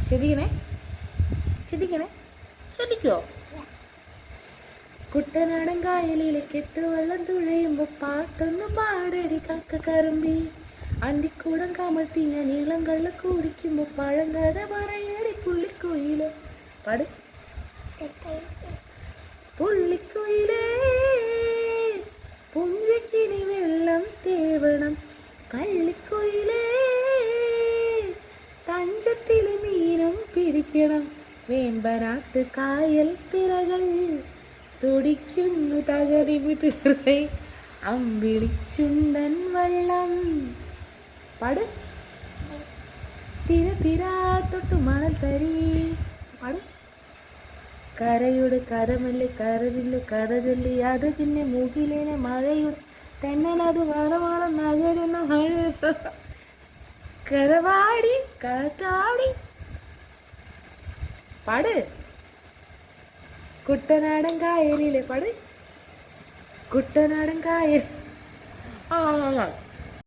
ശ്രദ്ധിക്കണേ, ശ്രദ്ധിക്കണേ, ശ്രദ്ധിക്കോ? കുട്ടനാടൻ കായലിലെ കെട്ടുവെള്ളം തുഴയുമ്പോ പാട്ടൊന്ന് പാടടി കക്കറുമ്പി. അന്തിക്കൂടം കമഴ്ത്തി ഞാൻ നീളം കള്ള കുടിക്കുമ്പോ പഴങ്കഥ പറയടി പുള്ളിക്കുയില്. പാട്. പുള്ളിക്കുയിലേ പുഞ്ചക്കിനി വെള്ളം തേവണം, കള്ളിക്കുയിലേ തഞ്ചത്തില് മീനും പിടിക്കണം, വേമ്പനാട്ട് കായൽ തിരകൾ തുടിക്കുന്നു തകരിവ് തീർവൈ അമ്പിളിച്ചുണ്ടൻ വള്ളം. പാട്. തിര തിരാ തൊട്ടു മണൽ തരി. പാട്. കരയുടെ കരമല്ല് കരലില് കഥ ചൊല്ലി അത് പിന്നെ മുകിലിനെ മഴയുടെ തെന്നലത് വളവളം നഗരുന്ന മഴ കരവാടി കാറ്റാടി. പാട്. കുട്ടനാടൻ കായലിലെ. പാട്. കുട്ടനാടൻ കായൽ. ആ